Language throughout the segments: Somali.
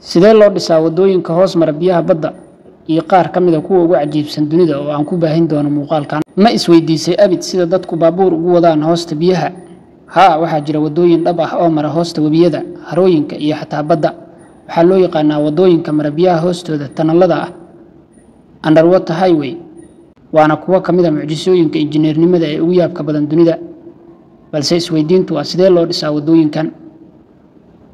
sidee loo dhisaa wadooyinka hoos mara biyaha badda iyo qaar ka mid ah kuwa ugu cajiibsan dunida oo aan ku baahin doono muuqaalkan. Ma isweydiisay abid sida dadku baabuur ugu wadaan hoosta biyaha? waxaa jira wadooyin dhab ah oo mara hoosta webiyada, harooyinka iyo xataa badda. Waxaa loo yaqaanaa wadooyinka mara biyaha hoostooda tunnelada ah, underwater highway. waana kuwa ka mid ah mucjisooyinka injineernimada ee ugu yaabka badan dunida. balse isweydiintu waa sidee loo dhisaa wadooyinkan?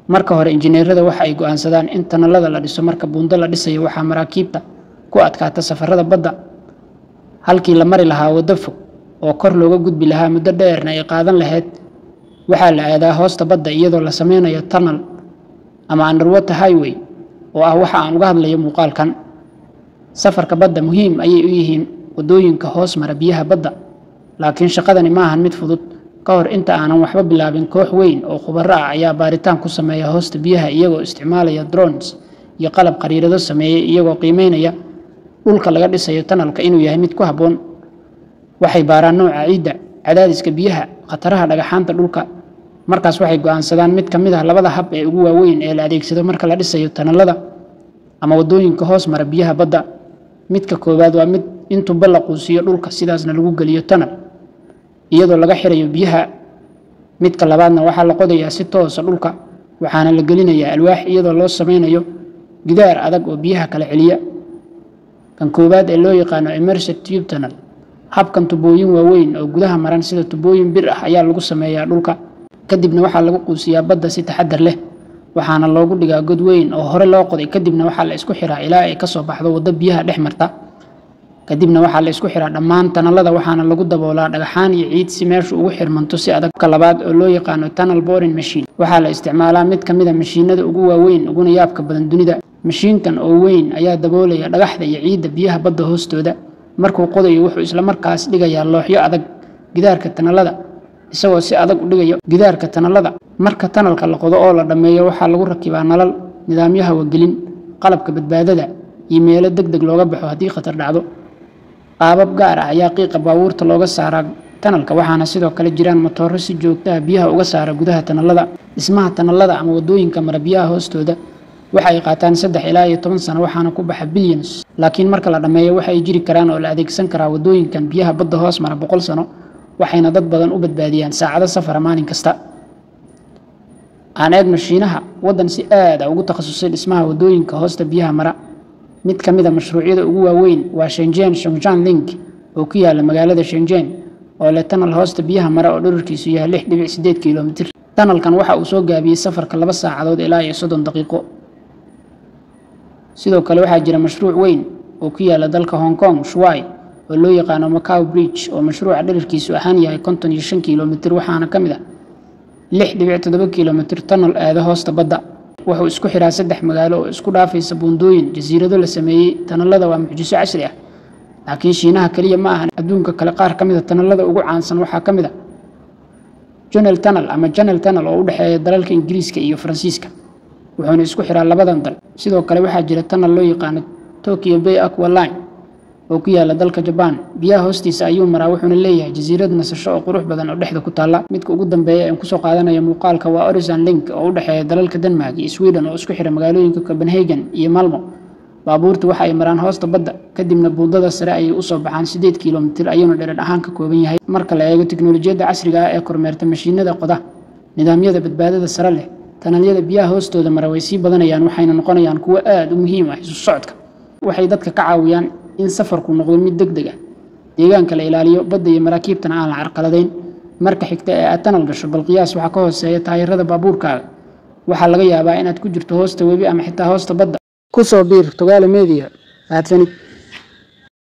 marka hore injineerada waxa ay go'aansadaan in tunnelada la dhiso marka buundo la dhisayo waxaa maraakiibta ku adkaata safarada badda. halkii la mari lahaa waddo fog oo kor looga gudbi lahaa muddo dheerna ay qaadan lahayd, waxaa la aadaa hoosta badda iyadoo la sameynayo tunnel ama underwater highway oo ah waxa aan uga hadlayo muuqaalkan. safarka badda muhiim ayay u yihiin wadooyinka hoos mara biyaha badda, laakiin shaqadani ma ahan mid fudud. ka hor inta aanan waxba bilaabin, koox weyn oo khubaro ah ayaa baaritaan ku sameeya hoosta biyaha iyagoo isticmaalaya drones iyo qalab qariirado sameeyay iyagoo qiimeynaya dhulka laga dhisayo tunnelka inuu yahay mid ku habboon. waxay baaraan nooca ciidda, cadaadiska biyaha, khataraha dhagaxaanta dhulka. markaas waxay go'aansadaan mid ka mid ah labada hab ee ugu waaweyn ee la adeegsado marka la dhisayo tunnelada ama wadooyinka hoos mara biyaha badda. midka koowaad waa mid in tubo la quusiyo dhulka sidaasna lagu geliyo tunnel iyadoo laga xirayo biyaha. midka labaadna waxaa la qodayaa si toos ah dhulka, waxaana la gelinayaa alwaax iyadoo loo sameynayo gidaar adag oo biyaha kala celiya. kan koowaad ee loo yaqaano immersed tube tunnel. habkan tubooyin waaweyn oo gudaha maran sida tubooyin bir ah ayaa lagu sameeyaa dhulka, kadibna waxaa lagu quusiyaa badda si taxadar leh. waxaana loogu dhigaa god weyn oo hore loo qoday, kadibna waxaa la isku xiraa ilaa ay kasoo baxdo waddo biyaha dhex marta. kadibna waxaa la isku xiraa dhammaan tunnelada waxaana lagu daboolaa dhagaxaan iyo ciid si meeshu ugu xirmanto si adag. ka labaad oo loo yaqaano tunnel boring machine, waxaa la isticmaalaa mid ka mid ah mashiinada ugu waaweyn uguna yaabka badan dunida. mashiinkan oo weyn ayaa daboolaya dhagaxda iyo ciidda biyaha badda hoostooda. markuu qodayo wuxuu isla markaas dhigayaa looxyo adag gidaarka tunnelada, isagoo si adag u dhigayo gidaarka tunnelada. marka tunnelka la qodo oo la dhammeeyo waxaa lagu rakibaa nalal, nidaamyo hawagelin, qalabka badbaadada iyo meelo degdeg looga baxo haddii khatar dhacdo. qaabab gaar ah ayaa qiiqa baabuurta looga saaraa tunnelka, waxaana sidoo kale jiraan matooro si joogto ah biyaha uga saara gudaha tunnelada. dhismaha tunnelada ama wadooyinka mara biyaha hoostooda waxa ay qaataan 3 ilaa 10 sano waxaana ku baxa billions, laakiin marka la dhammeeyo waxa ay jiri karaan oo la adeegsan karaa wadooyinkan biyaha badda hoos mara 100 sano, waxayna dad badan u badbaadiyaan saacado safar maalin kasta. aan eegno Shiinaha, waddan si aad ah ugu takhasusay dhismaha wadooyinka hoosta biyaha mara. mid ka mid ah mashruucyada ugu waaweyn waa Shenzhen Link oo ku yaala magaalada Shenzhen oo leh tunnel hoosta biyaha mara oo dhererkiisu yahay 6.8 kiiloomitir. tunnelkan waxa uu soo gaabiyay safarka 2 saacadood ilaa 30 daqiiqo. sidoo kale waxaa jira mashruuc weyn oo ku yaala dalka Hong Kong, Shuai, oo loo yaqaano Macau Bridge oo mashruuca dhererkiisu ahaan yahay 55 kiiloomitir, waxaana ka mid ah 6.7 kiiloomitir tunnel aada hoosta badda. wuxuu isku xiraa 3 magaalo oo isku dhaafaysa buundooyin, jasiirado la sameeyay. tunnelada waa mucjiso casri ah, laakiin Shiinaha kaliya ma ahan. adduunka kale qaar ka mid ah tunnelada ugu caansan waxaa ka mid ah Channel Tunnel ama Channel Tunnel oo u dhexeeya dalalka Ingiriiska iyo Faransiiska, wuxuuna isku xiraa labadan dal. sidoo kale waxaa jira tunnel loo yaqaano Tokyo Bay Aqua Line oo ku yaala dalka Japan. biyaha hoostiisa ayuu maraa, wuxuuna leeyahay jasiirad nasasho oo qurux badan oo dhexda ku taala. midka ugu dambeeya ee ku soo qaadanaya muuqaalka waa Öresund Link oo u dhexeeya dalalka Denmark iyo Sweden oo isku xira magaalooyinka Copenhagen iyo Malmö. baabuurtu waxa ay maraan hoosta badda, kadibna buundada sare ayay u soo baxaan 8 kiiloomitir ayuuna dherer ahaan ka kooban yahay. marka la eego tiknoolajiyadda casriga ah ee kormeerta mashiinada qoda, nidaamyada badbaadada sare leh, tunnelyada biyaha hoostooda mara way sii badanayaan, waxayna noqonayaan kuwo aad u muhiim ah isu socodka. waxay dadka ka caawiyaan in safarku noqdo mid degdeg ah, deegaanka la ilaaliyo, badda iyo maraakiibtana aan la carqaladayn. marka xigta ee aad tunnel gasho, bal qiyaas waxa ka hooseeya taayirada baabuurkaaga. waxaa laga yaabaa inaad ku jirto hoosta webi ama xitaa hoosta badda. ku soo biir Togaale Media.